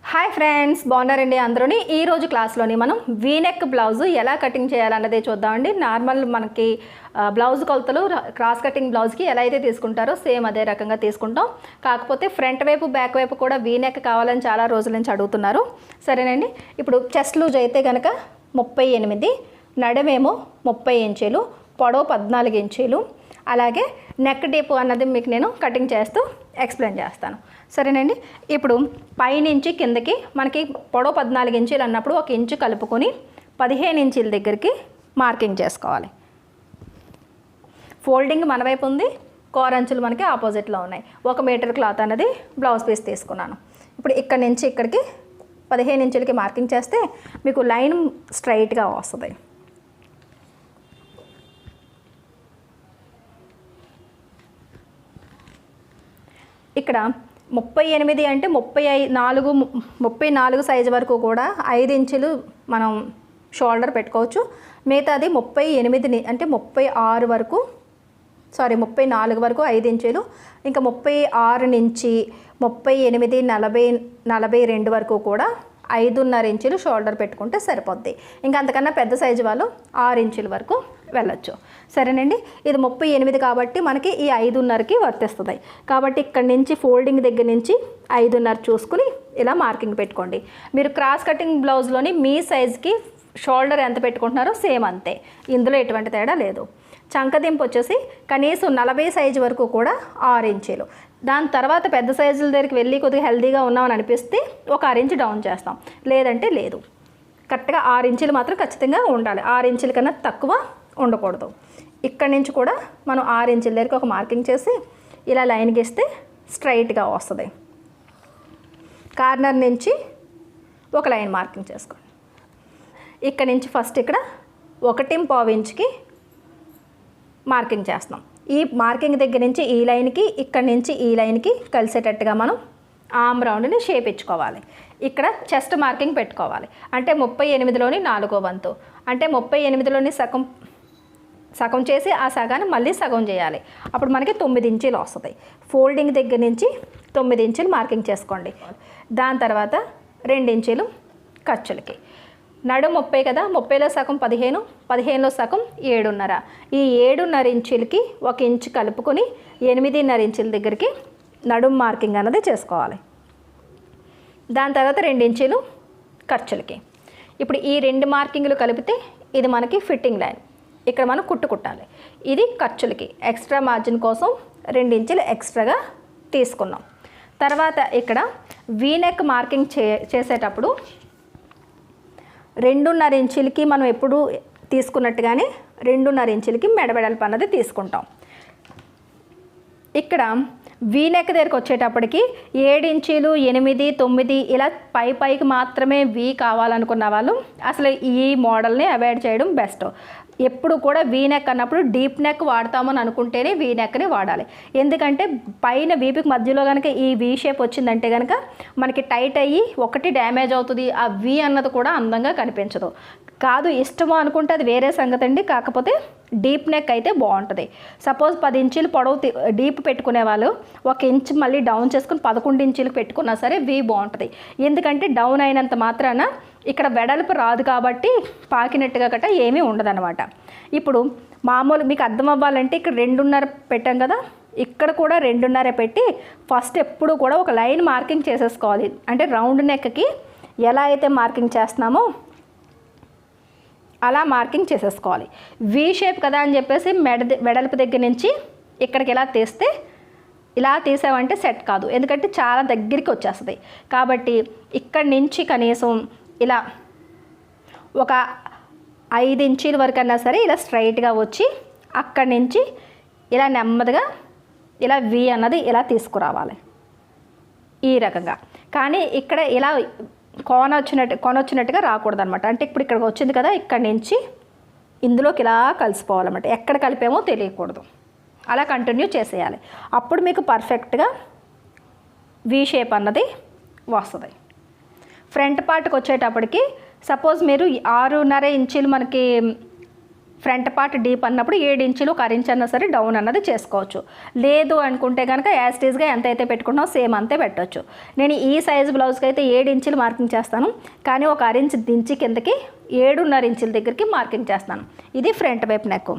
Hi friends, బాగున్నారండి అందరూని. ఈరోజు క్లాస్లోని మనం వీనెక్ బ్లౌజు ఎలా కటింగ్ చేయాలన్నదే చూద్దామండి. నార్మల్ మనకి బ్లౌజ్ కొలతలు క్రాస్ కటింగ్ బ్లౌజ్కి ఎలా అయితే తీసుకుంటారో సేమ్ అదే రకంగా తీసుకుంటాం. కాకపోతే ఫ్రంట్ వైపు బ్యాక్ వైపు కూడా వీనెక్ కావాలని చాలా రోజుల నుంచి అడుగుతున్నారు. సరేనండి, ఇప్పుడు చెస్ట్ లూజ్ అయితే కనుక 38, నడుమేమో 30 ఇంచీలు, పొడవు 14 ఇంచీలు. అలాగే నెక్ డీప్ అన్నది మీకు నేను కటింగ్ చేస్తూ ఎక్స్ప్లెయిన్ చేస్తాను. సరేనండి, ఇప్పుడు పైనుంచి కిందకి మనకి పొడవు 14 ఇంచీలు అన్నప్పుడు 1 ఇంచు కలుపుకొని 15 ఇంచీల దగ్గరికి మార్కింగ్ చేసుకోవాలి. ఫోల్డింగ్ మన వైపు ఉంది, కోరంచులు మనకి ఆపోజిట్లో ఉన్నాయి. 1 మీటర్ క్లాత్ అన్నది బ్లౌజ్ పీస్ తీసుకున్నాను. ఇప్పుడు ఇక్కడ నుంచి ఇక్కడికి 15 ఇంచులకి మార్కింగ్ చేస్తే మీకు లైన్ స్ట్రైట్గా వస్తుంది. ఇక్కడ 38 అంటే 34 సైజు వరకు కూడా 5 ఇంచులు మనం షోల్డర్ పెట్టుకోవచ్చు. మిగతాది 38 అంటే 36 వరకు 34 వరకు 5 ఇంచులు, ఇంకా 36 నుంచి 38, 40, 42 వరకు కూడా 5.5 ఇంచులు షోల్డర్ పెట్టుకుంటే సరిపోద్ది. ఇంకా అంతకన్నా పెద్ద సైజు వాళ్ళు 6 ఇంచుల వరకు వెళ్ళొచ్చు. సరేనండి, ఇది 38 కాబట్టి మనకి ఈ 5.5కి వర్తిస్తుంది. కాబట్టి ఇక్కడి నుంచి ఫోల్డింగ్ దగ్గర నుంచి 5.5 చూసుకుని ఇలా మార్కింగ్ పెట్టుకోండి. మీరు క్రాస్ కటింగ్ బ్లౌజ్లోని మీ సైజుకి షోల్డర్ ఎంత పెట్టుకుంటున్నారో సేమ్ అంతే, ఇందులో ఎటువంటి తేడా లేదు. చంకదింపు వచ్చేసి కనీసం 40 సైజు వరకు కూడా 6 ఇంచీలు. దాని తర్వాత పెద్ద సైజుల దగ్గరికి వెళ్ళి కొద్దిగా హెల్తీగా ఉన్నామని అనిపిస్తే ఒక 6 ఇంచు డౌన్ చేస్తాం, లేదంటే లేదు. కరెక్ట్గా 6 ఇంచులు మాత్రం ఖచ్చితంగా ఉండాలి, 6 ఇంచుల కన్నా తక్కువ ఉండకూడదు. ఇక్కడి నుంచి కూడా మనం 6 ఇంచుల దగ్గరికి ఒక మార్కింగ్ చేసి ఇలా లైన్ గీస్తే స్ట్రైట్గా వస్తుంది. కార్నర్ నుంచి ఒక లైన్ మార్కింగ్ చేసుకోండి. ఇక్కడి నుంచి ఫస్ట్ ఇక్కడ 1.5 ఇంచుకి మార్కింగ్ చేస్తున్నాం. ఈ మార్కింగ్ దగ్గర నుంచి ఈ లైన్కి, ఇక్కడి నుంచి ఈ లైన్కి కలిసేటట్టుగా మనం ఆర్మ్ రౌండ్ని షేప్ ఇచ్చుకోవాలి. ఇక్కడ చెస్ట్ మార్కింగ్ పెట్టుకోవాలి. అంటే 38లోని 4వ వంతు, అంటే 38లోని సగం చేసి ఆ సగాన్ని మళ్ళీ సగం చేయాలి. అప్పుడు మనకి 9 ఇంచీలు వస్తుంది. ఫోల్డింగ్ దగ్గర నుంచి 9 ఇంచులు మార్కింగ్ చేసుకోండి. దాని తర్వాత 2 ఇంచీలు ఖర్చులకి. నడు 30 కదా, 30లో సగం 15, 15లో సగం 7.5. ఈ 7.5 ఇంచులకి 1 ఇంచు కలుపుకొని 8.5 ఇంచుల దగ్గరికి నడుం మార్కింగ్ అన్నది చేసుకోవాలి. దాని తర్వాత 2 ఇంచులు ఖర్చులకి. ఇప్పుడు ఈ 2 మార్కింగ్లు కలిపితే ఇది మనకి ఫిట్టింగ్ లైన్. ఇక్కడ మనం కుట్టాలి. ఇది ఖర్చులకి ఎక్స్ట్రా మార్జిన్ కోసం 2 ఇంచులు ఎక్స్ట్రాగా తీసుకున్నాం. తర్వాత ఇక్కడ వీనెక్ మార్కింగ్ చేసేటప్పుడు 2.5 ఇంచులకి మనం ఎప్పుడు తీసుకున్నట్టుగానే 2.5 ఇంచులకి మెడబెడల్పు అన్నది తీసుకుంటాం. ఇక్కడ వీనెక్ దగ్గరికి వచ్చేటప్పటికి 7 ఇంచులు, 8, 9 ఇలా పైకి మాత్రమే వీ కావాలనుకున్న వాళ్ళు అసలు ఈ మోడల్ని అవాయిడ్ చేయడం బెస్ట్. ఎప్పుడు కూడా వీనెక్ అన్నప్పుడు డీప్ నెక్ వాడతామని అనుకుంటేనే వీనెక్ని వాడాలి. ఎందుకంటే పైన వీపుకి మధ్యలో కనుక ఈ వీ షేప్ వచ్చిందంటే కనుక మనకి టైట్ అయ్యి ఒకటి డ్యామేజ్ అవుతుంది, ఆ వీ అన్నది కూడా అందంగా కనిపించదు. కాదు ఇష్టమో అనుకుంటే అది వేరే సంగతి అండి. కాకపోతే డీప్ నెక్ అయితే బాగుంటుంది. సపోజ్ 10 ఇంచులు పొడవు డీప్ పెట్టుకునే వాళ్ళు 1 ఇంచు మళ్ళీ డౌన్ చేసుకుని 11 ఇంచులకు పెట్టుకున్నా సరే వీ బాగుంటుంది. ఎందుకంటే డౌన్ అయినంత మాత్రాన ఇక్కడ వెడల్పు రాదు కాబట్టి పాకినట్టుగా గట్రా ఏమీ ఉండదన్నమాట. ఇప్పుడు మామూలు మీకు అర్థం అవ్వాలంటే ఇక్కడ 2.5 పెట్టాం కదా, ఇక్కడ కూడా 2.5 పెట్టి ఫస్ట్ ఎప్పుడు కూడా ఒక లైన్ మార్కింగ్ చేసేసుకోవాలి. అంటే రౌండ్ నెక్కి ఎలా అయితే మార్కింగ్ చేస్తున్నామో అలా మార్కింగ్ చేసేసుకోవాలి. వీ షేప్ కదా అని చెప్పేసి వెడల్పు దగ్గర నుంచి ఇక్కడికి ఎలా తీస్తే ఇలా తీసామంటే సెట్ కాదు, ఎందుకంటే చాలా దగ్గరికి వచ్చేస్తుంది. కాబట్టి ఇక్కడి నుంచి కనీసం ఇలా ఒక 5 ఇంచుల వరకు అన్నా సరే ఇలా స్ట్రైట్గా వచ్చి అక్కడి నుంచి ఇలా నెమ్మదిగా ఇలా వీ అన్నది ఇలా తీసుకురావాలి ఈ రకంగా. కానీ ఇక్కడ ఇలా కొన వచ్చినట్టుగా రాకూడదు అనమాట. అంటే ఇప్పుడు ఇక్కడికి వచ్చింది కదా, ఇక్కడి నుంచి ఇందులోకి ఇలా కలిసిపోవాలన్నమాట. ఎక్కడ కలిపామో తెలియకూడదు, అలా కంటిన్యూ చేసేయాలి. అప్పుడు మీకు పర్ఫెక్ట్గా వీ షేప్ అన్నది వస్తుంది. ఫ్రంట్ పార్ట్కి వచ్చేటప్పటికి సపోజ్ మీరు 6.5 ఇంచులు మనకి ఫ్రంట్ పార్ట్ డీప్ అన్నప్పుడు 7 ఇంచులు 1 ఇంచ్ అన్నా సరే డౌన్ అన్నది చేసుకోవచ్చు. లేదు అనుకుంటే కనుక యాస్టీస్గా ఎంత అయితే పెట్టుకున్నామో సేమ్ అంతే పెట్టవచ్చు. నేను ఈ సైజు బ్లౌజ్కి అయితే 7 ఇంచులు మార్కింగ్ చేస్తాను, కానీ 1 ఇంచ్ దించి కిందకి 7.5 ఇంచుల దగ్గరికి మార్కింగ్ చేస్తాను. ఇది ఫ్రంట్ వైపు నెక్.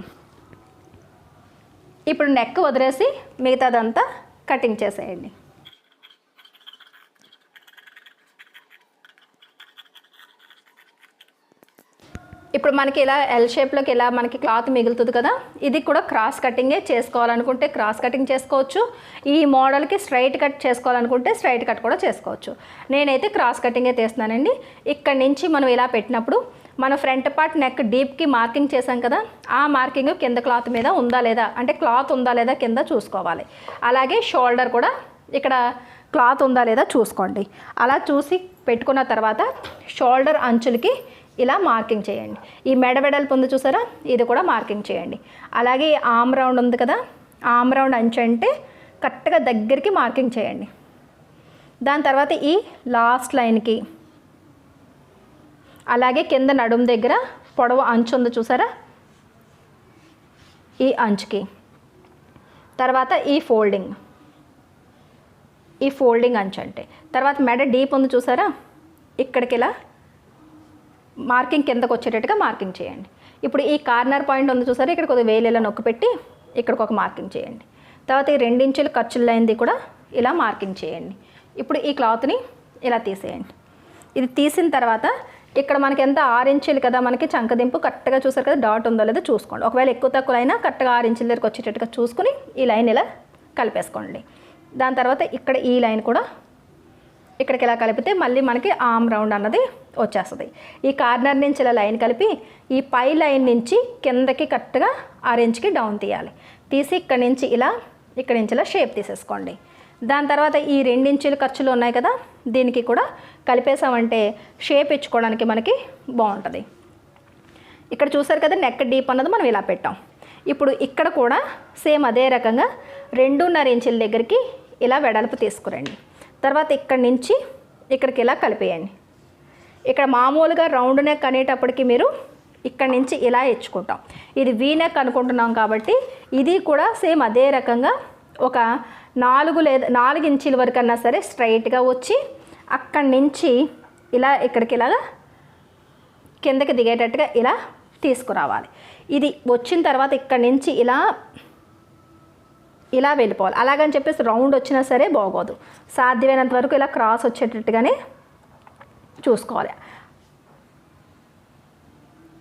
ఇప్పుడు నెక్ వదిలేసి మిగతాదంతా కటింగ్ చేసేయండి. ఇప్పుడు మనకి ఇలా ఎల్ షేప్లోకి ఇలా మనకి క్లాత్ మిగులుతుంది కదా, ఇది కూడా క్రాస్ కటింగే చేసుకోవాలనుకుంటే క్రాస్ కటింగ్ చేసుకోవచ్చు. ఈ మోడల్కి స్ట్రైట్ కట్ చేసుకోవాలనుకుంటే స్ట్రైట్ కట్ కూడా చేసుకోవచ్చు. నేనైతే క్రాస్ కటింగే తీస్తున్నానండి. ఇక్కడి నుంచి మనం ఇలా పెట్టినప్పుడు మన ఫ్రంట్ పార్ట్ నెక్ డీప్కి మార్కింగ్ చేసాం కదా, ఆ మార్కింగ్ కింద క్లాత్ మీద ఉందా లేదా, అంటే క్లాత్ ఉందా లేదా కింద చూసుకోవాలి. అలాగే షోల్డర్ కూడా ఇక్కడ క్లాత్ ఉందా లేదా చూసుకోండి. అలా చూసి పెట్టుకున్న తర్వాత షోల్డర్ అంచులకి ఇలా మార్కింగ్ చేయండి. ఈ మెడ వెడల్పు ఉంది చూసారా, ఇది కూడా మార్కింగ్ చేయండి. అలాగే ఆమ్ రౌండ్ ఉంది కదా, ఆమ్ రౌండ్ అంచు అంటే కరెక్ట్గా దగ్గరికి మార్కింగ్ చేయండి. దాని తర్వాత ఈ లాస్ట్ లైన్కి, అలాగే కింద నడుము దగ్గర పొడవు అంచు ఉంది చూసారా, ఈ అంచుకి, తర్వాత ఈ ఫోల్డింగ్ అంచు అంటే, తర్వాత మెడ డీప్ ఉంది చూసారా, ఇక్కడికి ఇలా మార్కింగ్ కిందకు వచ్చేటట్టుగా మార్కింగ్ చేయండి. ఇప్పుడు ఈ కార్నర్ పాయింట్ ఉంది చూసారా, ఇక్కడ కొద్దిగా వేలేలా నొక్కి పెట్టి ఇక్కడికి ఒక మార్కింగ్ చేయండి. తర్వాత ఈ 2 ఇంచులు ఖర్చులు లైన్ది కూడా ఇలా మార్కింగ్ చేయండి. ఇప్పుడు ఈ క్లాత్ని ఇలా తీసేయండి. ఇది తీసిన తర్వాత ఇక్కడ మనకి ఎంత 6 ఇంచులు కదా, మనకి చంకదింపు కరెక్ట్గా చూసారు కదా, డాట్ ఉందో లేదో చూసుకోండి. ఒకవేళ ఎక్కువ తక్కువ అయినా కరెక్ట్గా 6 ఇంచుల దగ్గరకు వచ్చేటట్టుగా చూసుకుని ఈ లైన్ ఇలా కలిపేసుకోండి. దాని తర్వాత ఇక్కడ ఈ లైన్ కూడా ఇక్కడికి ఇలా కలిపితే మళ్ళీ మనకి ఆమ్ రౌండ్ అన్నది వచ్చేస్తుంది. ఈ కార్నర్ నుంచి ఇలా లైన్ కలిపి ఈ పై లైన్ నుంచి కిందకి కరెక్ట్గా 6 ఇంచుకి డౌన్ తీయాలి. తీసి ఇక్కడి నుంచి ఇలా షేప్ తీసేసుకోండి. దాని తర్వాత ఈ 2 ఇంచుల ఖర్చులు ఉన్నాయి కదా, దీనికి కూడా కలిపేసామంటే షేప్ ఇచ్చుకోవడానికి మనకి బాగుంటుంది. ఇక్కడ చూసారు కదా, నెక్ డీప్ అన్నది మనం ఇలా పెట్టాం. ఇప్పుడు ఇక్కడ కూడా సేమ్ అదే రకంగా 2.5 ఇంచుల దగ్గరికి ఇలా వెడల్పు తీసుకురండి. తర్వాత ఇక్కడి నుంచి ఇక్కడికి ఇలా కలిపేయండి. ఇక్కడ మామూలుగా రౌండ్ నెక్ అనేటప్పటికి మీరు ఇక్కడి నుంచి ఇలా ఇచ్చుకుంటాం. ఇది వీ నెక్ అనుకుంటున్నాం కాబట్టి ఇది కూడా సేమ్ అదే రకంగా ఒక 4 ఇంచుల వరకు అన్నా సరే స్ట్రైట్గా వచ్చి అక్కడి నుంచి ఇలా ఇక్కడికి ఇలాగా కిందకి దిగేటట్టుగా ఇలా తీసుకురావాలి. ఇది వచ్చిన తర్వాత ఇక్కడి నుంచి ఇలా వెళ్ళిపోవాలి. అలాగని చెప్పేసి రౌండ్ వచ్చినా సరే బాగోదు. సాధ్యమైనంత వరకు ఇలా క్రాస్ వచ్చేటట్టుగానే చూసుకోవాలి.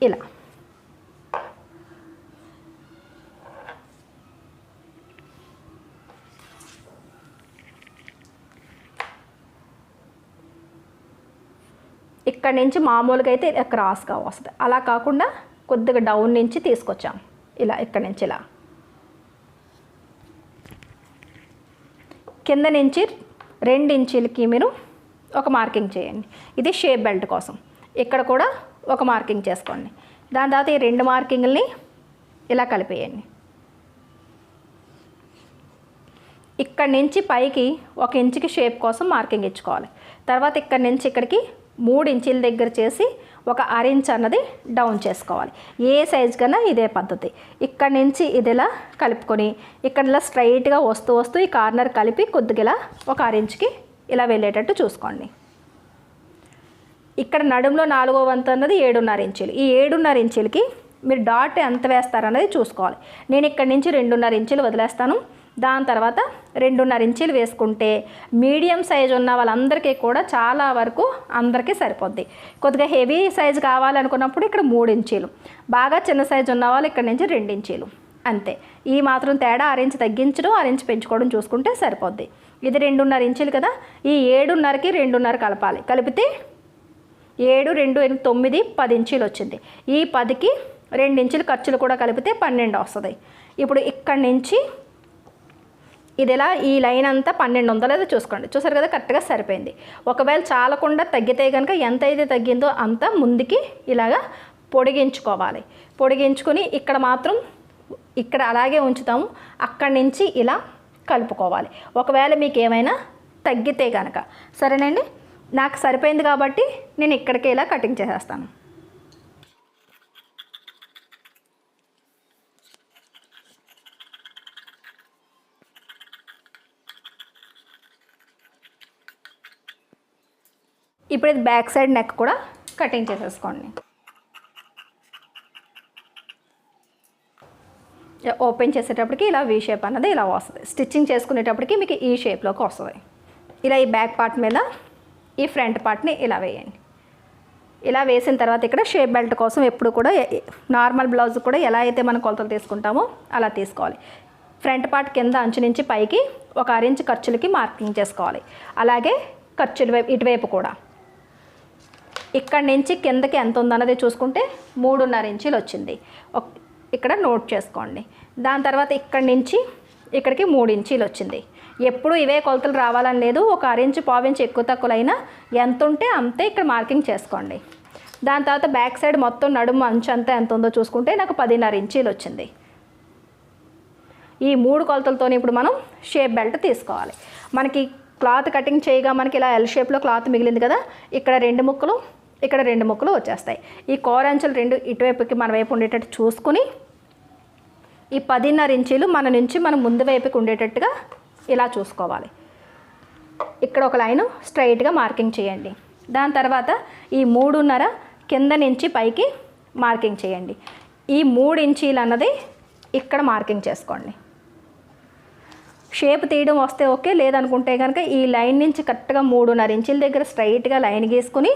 ఇలా ఇక్కడ నుంచి మామూలుగా అయితే ఇలా క్రాస్గా వస్తుంది. అలా కాకుండా కొద్దిగా డౌన్ నుంచి తీసుకొచ్చాం. ఇలా ఇక్కడ నుంచి ఇలా కింద నుంచి 2 ఇంచులకి మీరు ఒక మార్కింగ్ చేయండి. ఇది షేప్ బెల్ట్ కోసం. ఇక్కడ కూడా ఒక మార్కింగ్ చేసుకోండి. దాని తర్వాత ఈ 2 మార్కింగ్ని ఇలా కలిపేయండి. ఇక్కడ నుంచి పైకి 1 ఇంచుకి షేప్ కోసం మార్కింగ్ ఇచ్చుకోవాలి. తర్వాత ఇక్కడ నుంచి ఇక్కడికి 3 ఇంచుల దగ్గర చేసి ఒక 1/2 ఇంచ్ అన్నది డౌన్ చేసుకోవాలి. ఏ సైజ్ కన్నా ఇదే పద్ధతి. ఇక్కడ నుంచి ఇది ఇలా కలుపుకొని ఇక్కడ ఇలా స్ట్రైట్గా వస్తూ ఈ కార్నర్ కలిపి కొద్దిగా ఇలా ఒక 1/2 ఇంచుకి ఇలా వెళ్ళేటట్టు చూసుకోండి. ఇక్కడ నడుములో 4వ వంతు అన్నది 7.5 ఇంచులు. ఈ 7.5 ఇంచులకి మీరు డాట్ ఎంత వేస్తారన్నది చూసుకోవాలి. నేను ఇక్కడ నుంచి 2.5 ఇంచులు వదిలేస్తాను. దాని తర్వాత 2.5 ఇంచులు వేసుకుంటే మీడియం సైజు ఉన్న వాళ్ళందరికీ కూడా చాలా వరకు అందరికీ సరిపోద్ది. కొద్దిగా హెవీ సైజు కావాలనుకున్నప్పుడు ఇక్కడ 3 ఇంచులు, బాగా చిన్న సైజు ఉన్న వాళ్ళు ఇక్కడ నుంచి 2 ఇంచులు అంతే. ఈ మాత్రం తేడా 1/2 ఇంచ్ తగ్గించడం 1/2 ఇంచ్ పెంచుకోవడం చూసుకుంటే సరిపోద్ది. ఇది 2.5 ఇంచులు కదా, ఈ 7.5కి 2.5 కలపాలి. కలిపితే 7, 2, 8, 9, 10 ఇంచులు వచ్చింది. ఈ 10కి 2 ఇంచులు ఖర్చులు కూడా కలిపితే 12 వస్తుంది. ఇప్పుడు ఇక్కడి నుంచి ఇది ఇలా ఈ లైన్ అంతా 12 ఉందో లేదో చూసుకోండి. చూసారు కదా, కరెక్ట్గా సరిపోయింది. ఒకవేళ చాలకుండా తగ్గితే కనుక ఎంత అయితే తగ్గిందో అంత ముందుకి ఇలాగా పొడిగించుకోవాలి. పొడిగించుకొని ఇక్కడ మాత్రం ఇక్కడ అలాగే ఉంచుతాము. అక్కడి నుంచి ఇలా కలుపుకోవాలి. ఒకవేళ మీకు ఏమైనా తగ్గితే కనుక సరేనండి. నాకు సరిపోయింది కాబట్టి నేను ఇక్కడికి ఇలా కటింగ్ చేసేస్తాను. ఇప్పుడు ఇది బ్యాక్ సైడ్ నెక్ కూడా కటింగ్ చేసేసుకోండి. ఓపెన్ చేసేటప్పటికి ఇలా వీ షేప్ అన్నది ఇలా వస్తుంది. స్టిచ్చింగ్ చేసుకునేటప్పటికి మీకు ఈ షేప్లోకి వస్తుంది. ఇలా ఈ బ్యాక్ పార్ట్ మీద ఈ ఫ్రంట్ పార్ట్ని ఇలా వేయండి. ఇలా వేసిన తర్వాత ఇక్కడ షేప్ బెల్ట్ కోసం ఎప్పుడు కూడా నార్మల్ బ్లౌజ్ కూడా ఎలా అయితే మనం కొలతలు తీసుకుంటామో అలా తీసుకోవాలి. ఫ్రంట్ పార్ట్ కింద అంచు నుంచి పైకి 1 ఇంచ్ ఖర్చులకి మార్కింగ్ చేసుకోవాలి. అలాగే ఖర్చుల వైపు ఇటువైపు కూడా ఇక్కడి నుంచి కిందకి ఎంత ఉందన్నది చూసుకుంటే 3.5 ఇంచులు వచ్చింది. ఇక్కడ నోట్ చేసుకోండి. దాని తర్వాత ఇక్కడి నుంచి ఇక్కడికి 3 ఇంచీలు వచ్చింది. ఎప్పుడు ఇవే కొలతలు రావాలని లేదు. 1 ఇంచు 1/4 ఇంచు ఎక్కువ తక్కువలైనా ఎంత ఉంటే అంతే ఇక్కడ మార్కింగ్ చేసుకోండి. దాని తర్వాత బ్యాక్ సైడ్ మొత్తం నడుము అంచు అంతా ఎంత ఉందో చూసుకుంటే నాకు 10.5 ఇంచీలు వచ్చింది. ఈ 3 కొలతలతో ఇప్పుడు మనం షేప్ బెల్ట్ తీసుకోవాలి. మనకి క్లాత్ కటింగ్ చేయగా మనకి ఇలా ఎల్ షేప్లో క్లాత్ మిగిలింది కదా, ఇక్కడ 2 ముక్కలు ఇక్కడ 2 ముక్కలు వచ్చేస్తాయి. ఈ కోర్ అంచులు 2 ఇటువైపుకి మన వైపు ఉండేటట్టు చూసుకుని ఈ 10.5 ఇంచీలు మన నుంచి మనం ముందు వైపుకి ఉండేటట్టుగా ఇలా చూసుకోవాలి. ఇక్కడ ఒక లైను స్ట్రైట్గా మార్కింగ్ చేయండి. దాని తర్వాత ఈ 3.5 కింద నుంచి పైకి మార్కింగ్ చేయండి. ఈ 3 ఇంచీలు అన్నది ఇక్కడ మార్కింగ్ చేసుకోండి. షేప్ తీయడం వస్తే ఓకే, లేదనుకుంటే కనుక ఈ లైన్ నుంచి కరెక్ట్గా 3.5 ఇంచీల దగ్గర స్ట్రైట్గా లైన్ గీసుకుని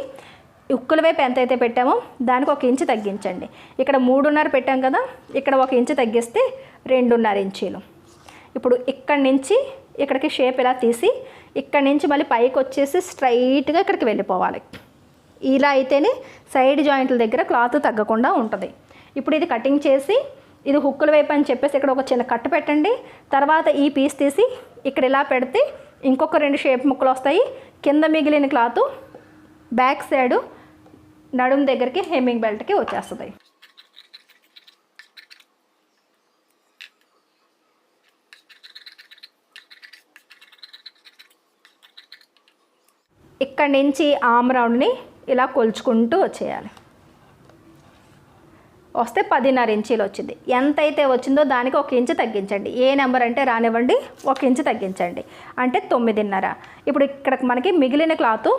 ఉక్కుల వైపు ఎంతైతే పెట్టామో దానికి 1 ఇంచు తగ్గించండి. ఇక్కడ 3.5 పెట్టాం కదా, ఇక్కడ 1 ఇంచు తగ్గిస్తే 2.5 ఇంచీలు. ఇప్పుడు ఇక్కడి నుంచి ఇక్కడికి షేప్ ఇలా తీసి ఇక్కడి నుంచి మళ్ళీ పైకి వచ్చేసి స్ట్రైట్గా ఇక్కడికి వెళ్ళిపోవాలి. ఇలా అయితేనే సైడ్ జాయింట్ల దగ్గర క్లాత్ తగ్గకుండా ఉంటుంది. ఇప్పుడు ఇది కటింగ్ చేసి ఇది హుక్కుల వైపు అని చెప్పేసి ఇక్కడ ఒక చిన్న కట్టు పెట్టండి. తర్వాత ఈ పీస్ తీసి ఇక్కడ ఇలా పెడితే ఇంకొక 2 షేప్ ముక్కలు వస్తాయి. కింద మిగిలిన క్లాత్ బ్యాక్ సైడు నడుము దగ్గరికి హెమ్మింగ్ బెల్ట్కి వచ్చేస్తుంది. ఇక్కడి నుంచి ఆర్మ్ రౌండ్ని ఇలా కొలుచుకుంటూ వచ్చేయాలి. వస్తే 10.5 ఇంచీలు వచ్చింది. ఎంతైతే వచ్చిందో దానికి 1 ఇంచు తగ్గించండి. ఏ నెంబర్ అంటే రానివ్వండి, 1 ఇంచు తగ్గించండి అంటే 9.5. ఇప్పుడు ఇక్కడ మనకి మిగిలిన క్లాత్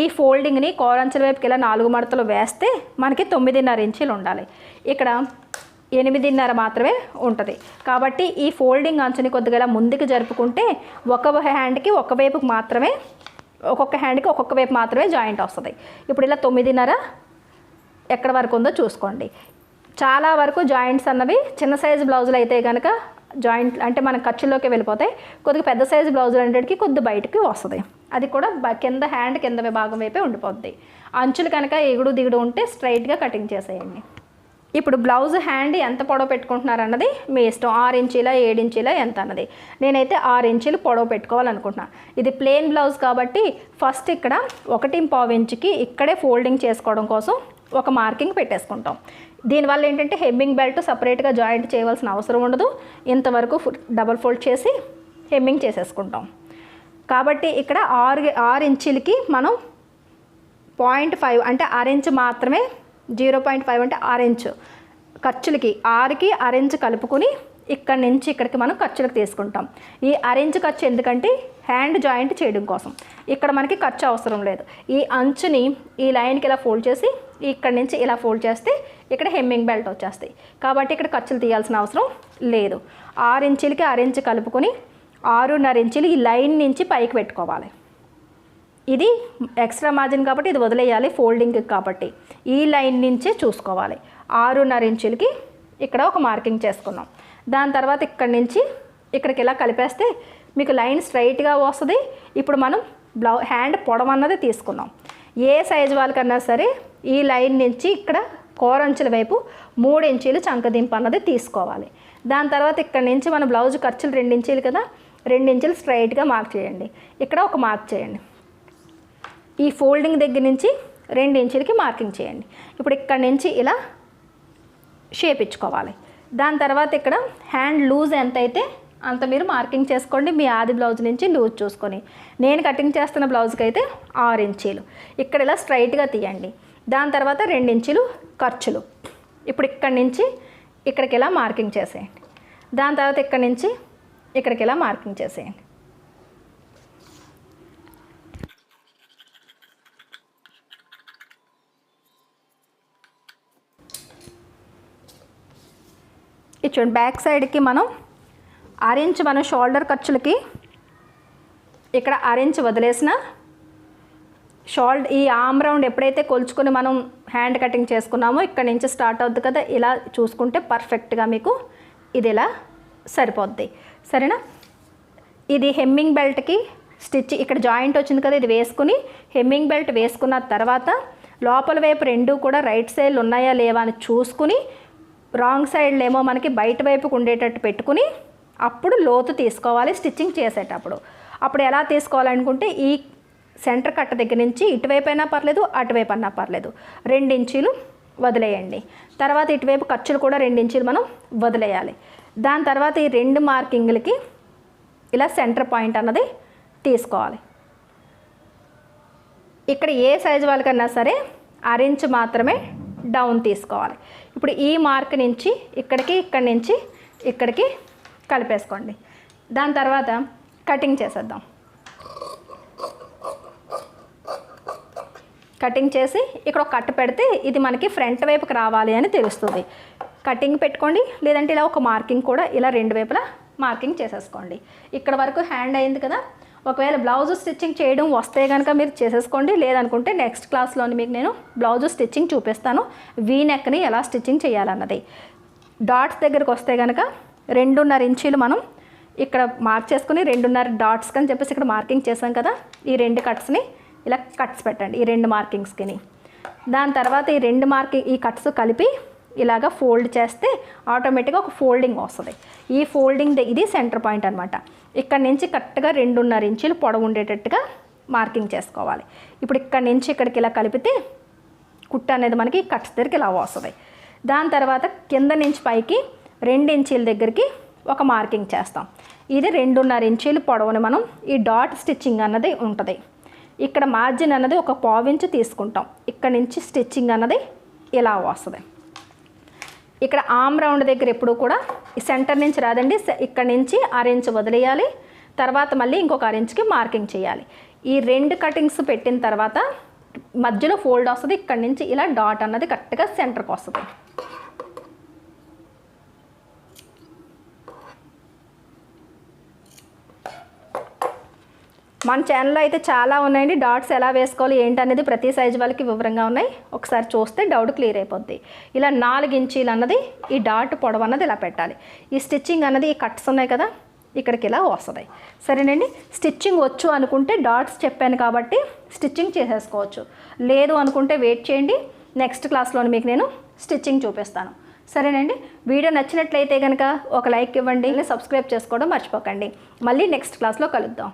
ఈ ఫోల్డింగ్ని కోరంచుల వైపుకి ఇలా 4 మడతలు వేస్తే మనకి 9.5 ఇంచీలు ఉండాలి. ఇక్కడ 8.5 మాత్రమే ఉంటుంది. కాబట్టి ఈ ఫోల్డింగ్ అంచుని కొద్దిగా ఇలా ముందుకు జరుపుకుంటే ఒక హ్యాండ్కి ఒక వైపుకి మాత్రమే, ఒక్కొక్క హ్యాండ్కి ఒక్కొక్క వైపు మాత్రమే జాయింట్ వస్తుంది. ఇప్పుడు ఇలా 9.5 ఎక్కడ వరకు ఉందో చూసుకోండి. చాలా వరకు జాయింట్స్ అన్నవి చిన్న సైజు బ్లౌజులు అయితే కనుక జాయింట్ అంటే మన ఖర్చుల్లోకి వెళ్ళిపోతాయి. కొద్దిగా పెద్ద సైజు బ్లౌజులు అనేటికి కొద్ది బయటకి వస్తుంది. అది కూడా కింద హ్యాండ్ కింద భాగం వైపే ఉండిపోద్ది. అంచులు కనుక ఎగుడు దిగుడు ఉంటే స్ట్రైట్గా కటింగ్ చేసేయండి. ఇప్పుడు బ్లౌజ్ హ్యాండ్ ఎంత పొడవు పెట్టుకుంటున్నారు అన్నది మీ ఇష్టం. 6 ఇంచీలా 7 ఇంచీలా ఎంత అన్నది. నేనైతే 6 ఇంచీలు పొడవు పెట్టుకోవాలనుకుంటున్నాను. ఇది ప్లెయిన్ బ్లౌజ్ కాబట్టి ఫస్ట్ ఇక్కడ 1.5 ఇంచుకి ఇక్కడే ఫోల్డింగ్ చేసుకోవడం కోసం ఒక మార్కింగ్ పెట్టేసుకుంటాం. దీనివల్ల ఏంటంటే హెమ్మింగ్ బెల్ట్ సపరేట్గా జాయింట్ చేయవలసిన అవసరం ఉండదు. ఇంతవరకు డబల్ ఫోల్డ్ చేసి హెమ్మింగ్ చేసేసుకుంటాం. కాబట్టి ఇక్కడ 6 ఇంచీలకి మనం 0.5 అంటే 6 ఇంచు మాత్రమే, 0.5 అంటే 6 ఇంచు ఖర్చులకి 6కి 1/2 ఇంచు కలుపుకొని ఇక్కడి నుంచి ఇక్కడికి మనం ఖర్చులకు తీసుకుంటాం. ఈ 1/2 ఇంచు ఖర్చు ఎందుకంటే హ్యాండ్ జాయింట్ చేయడం కోసం. ఇక్కడ మనకి ఖర్చు అవసరం లేదు. ఈ అంచుని ఈ లైన్కి ఇలా ఫోల్డ్ చేసి ఇక్కడి నుంచి ఇలా ఫోల్డ్ చేస్తే ఇక్కడ హెమ్మింగ్ బెల్ట్ వచ్చేస్తాయి. కాబట్టి ఇక్కడ ఖర్చులు తీయాల్సిన అవసరం లేదు. 6 ఇంచీలకి 1/2 ఇంచు కలుపుకొని 6.5 ఇంచీలు ఈ లైన్ నుంచి పైకి పెట్టుకోవాలి. ఇది ఎక్స్ట్రా మార్జిన్ కాబట్టి ఇది వదిలేయాలి ఫోల్డింగ్ కాబట్టి. ఈ లైన్ నుంచే చూసుకోవాలి. 6.5 ఇంచులకి ఇక్కడ ఒక మార్కింగ్ చేసుకున్నాం. దాని తర్వాత ఇక్కడి నుంచి ఇక్కడికి ఇలా కలిపేస్తే మీకు లైన్ స్ట్రైట్గా వస్తుంది. ఇప్పుడు మనం హ్యాండ్ పొడవు అన్నది తీసుకున్నాం. ఏ సైజు వాళ్ళకన్నా సరే ఈ లైన్ నుంచి ఇక్కడ కోరంచుల వైపు 3 ఇంచీలు చంకదింపు అన్నది తీసుకోవాలి. దాని తర్వాత ఇక్కడ నుంచి మన బ్లౌజ్ ఖర్చులు 2 ఇంచీలు కదా, 2 ఇంచులు స్ట్రైట్గా మార్క్ చేయండి. ఇక్కడ ఒక మార్క్ చేయండి. ఈ ఫోల్డింగ్ దగ్గర నుంచి 2 ఇంచులకి మార్కింగ్ చేయండి. ఇప్పుడు ఇక్కడ నుంచి ఇలా షేప్ ఇచ్చుకోవాలి. దాని తర్వాత ఇక్కడ హ్యాండ్ లూజ్ ఎంత అయితే అంత మీరు మార్కింగ్ చేసుకోండి. మీ ఆది బ్లౌజ్ నుంచి లూజ్ చూసుకొని. నేను కటింగ్ చేస్తున్న బ్లౌజ్కి అయితే 6 ఇంచీలు. ఇక్కడ ఇలా స్ట్రైట్గా తీయండి. దాని తర్వాత 2 ఇంచులు ఖర్చులు. ఇప్పుడు ఇక్కడి నుంచి ఇక్కడికి ఇలా మార్కింగ్ చేసేయండి. దాని తర్వాత ఇక్కడి నుంచి ఇక్కడికి ఇలా మార్కింగ్ చేసేయండి. ఇది చూడండి బ్యాక్ సైడ్కి మనం ఆరెంజ్ మనం షోల్డర్ ఖర్చులకి ఇక్కడ ఆరెంజ్ వదిలేసిన ఈ ఆర్మ్ రౌండ్ ఎప్పుడైతే కొలుచుకొని మనం హ్యాండ్ కటింగ్ చేసుకున్నామో ఇక్కడ నుంచి స్టార్ట్ అవుద్ది కదా, ఇలా చూసుకుంటే పర్ఫెక్ట్గా మీకు ఇది ఇలా సరిపోద్ది. సరేనా? ఇది హెమ్మింగ్ బెల్ట్కి స్టిచ్ ఇక్కడ జాయింట్ వచ్చింది కదా, ఇది వేసుకుని హెమ్మింగ్ బెల్ట్ వేసుకున్న తర్వాత లోపల వైపు రెండు కూడా రైట్ సైడ్లు ఉన్నాయా లేవా అని చూసుకుని రాంగ్ సైడ్లు ఏమో మనకి బయట వైపుకు ఉండేటట్టు పెట్టుకుని అప్పుడు లోతు తీసుకోవాలి స్టిచ్చింగ్ చేసేటప్పుడు. అప్పుడు ఎలా తీసుకోవాలనుకుంటే ఈ సెంటర్ కట్ట దగ్గర నుంచి ఇటువైపు అయినా పర్లేదు, అటువైపు అన్నా పర్లేదు, 2 ఇంచీలు వదిలేయండి. తర్వాత ఇటువైపు ఖర్చులు కూడా 2 ఇంచీలు మనం వదిలేయాలి. దాని తర్వాత ఈ 2 మార్కింగ్లకి ఇలా సెంటర్ పాయింట్ అన్నది తీసుకోవాలి. ఇక్కడ ఏ సైజు వాళ్ళకన్నా సరే ఇంచ్ మాత్రమే డౌన్ తీసుకోవాలి. ఇప్పుడు ఈ మార్క్ నుంచి ఇక్కడికి, ఇక్కడి నుంచి ఇక్కడికి కలిపేసుకోండి. దాని తర్వాత కటింగ్ చేసేద్దాం. కటింగ్ చేసి ఇక్కడ ఒక కట్ పెడితే ఇది మనకి ఫ్రంట్ వైపుకి రావాలి అని తెలుస్తుంది. కటింగ్ పెట్టుకోండి, లేదంటే ఇలా ఒక మార్కింగ్ కూడా ఇలా 2 వైపులా మార్కింగ్ చేసేసుకోండి. ఇక్కడ వరకు హ్యాండ్ అయింది కదా. ఒకవేళ బ్లౌజ్ స్టిచ్చింగ్ చేయడం వస్తే కనుక మీరు చేసేసుకోండి, లేదనుకుంటే నెక్స్ట్ క్లాస్లోని మీకు నేను బ్లౌజ్ స్టిచ్చింగ్ చూపిస్తాను, వీ నెక్ని ఎలా స్టిచ్చింగ్ చేయాలన్నది. డాట్స్ దగ్గరకు వస్తే కనుక 2.5 ఇంచీలు మనం ఇక్కడ మార్క్ చేసుకుని 2.5 డాట్స్ అని చెప్పేసి ఇక్కడ మార్కింగ్ చేసాం కదా, ఈ 2 కట్స్ని ఇలా కట్స్ పెట్టండి ఈ 2 మార్కింగ్స్కి. దాని తర్వాత ఈ కట్స్ కలిపి ఇలాగ ఫోల్డ్ చేస్తే ఆటోమేటిక్గా ఒక ఫోల్డింగ్ వస్తుంది. ఈ ఫోల్డింగ్ ఇది సెంటర్ పాయింట్ అనమాట. ఇక్కడ నుంచి కరెక్ట్గా 2.5 ఇంచీలు పొడవు ఉండేటట్టుగా మార్కింగ్ చేసుకోవాలి. ఇప్పుడు ఇక్కడ నుంచి ఇక్కడికి ఇలా కలిపితే కుట్ట అనేది మనకి కట్స్ దగ్గరికి ఇలా వస్తుంది. దాని తర్వాత కింద నుంచి పైకి 2 ఇంచీల దగ్గరికి ఒక మార్కింగ్ చేస్తాం. ఇది 2.5 ఇంచీలు పొడవుని మనం ఈ డాట్ స్టిచ్చింగ్ అన్నది ఉంటుంది. ఇక్కడ మార్జిన్ అన్నది ఒక 1/4 ఇంచు తీసుకుంటాం. ఇక్కడ నుంచి స్టిచ్చింగ్ అన్నది ఇలా వస్తుంది. ఇక్కడ ఆర్మ్ రౌండ్ దగ్గర ఎప్పుడు కూడా ఈ సెంటర్ నుంచి రాదండి, ఇక్కడ నుంచి 1 ఇంచు వదిలేయాలి. తర్వాత మళ్ళీ ఇంకొక 1 ఇంచుకి మార్కింగ్ చేయాలి. ఈ 2 కటింగ్స్ పెట్టిన తర్వాత మధ్యలో ఫోల్డ్ వస్తుంది. ఇక్కడ నుంచి ఇలా డాట్ అన్నది కరెక్ట్గా సెంటర్కి వస్తుంది. మన ఛానల్లో అయితే చాలా ఉన్నాయండి, డాట్స్ ఎలా వేసుకోవాలి ఏంటనేది ప్రతి సైజు వాళ్ళకి వివరంగా ఉన్నాయి. ఒకసారి చూస్తే డౌట్ క్లియర్ అయిపోద్ది. ఇలా 4 ఇంచీలు అన్నది ఈ డాట్ పొడవు అన్నది ఇలా పెట్టాలి. ఈ స్టిచ్చింగ్ అన్నది ఈ కట్స్ ఉన్నాయి కదా, ఇక్కడికి ఇలా వస్తుంది. సరేనండి? స్టిచ్చింగ్ వచ్చు అనుకుంటే డాట్స్ చెప్పాను కాబట్టి స్టిచ్చింగ్ చేసేసుకోవచ్చు, లేదు అనుకుంటే వెయిట్ చేయండి, నెక్స్ట్ క్లాస్లో మీకు నేను స్టిచ్చింగ్ చూపిస్తాను. సరేనండి? వీడియో నచ్చినట్లయితే కనుక ఒక లైక్ ఇవ్వండి, సబ్స్క్రైబ్ చేసుకోవడం మర్చిపోకండి. మళ్ళీ నెక్స్ట్ క్లాస్లో కలుద్దాం.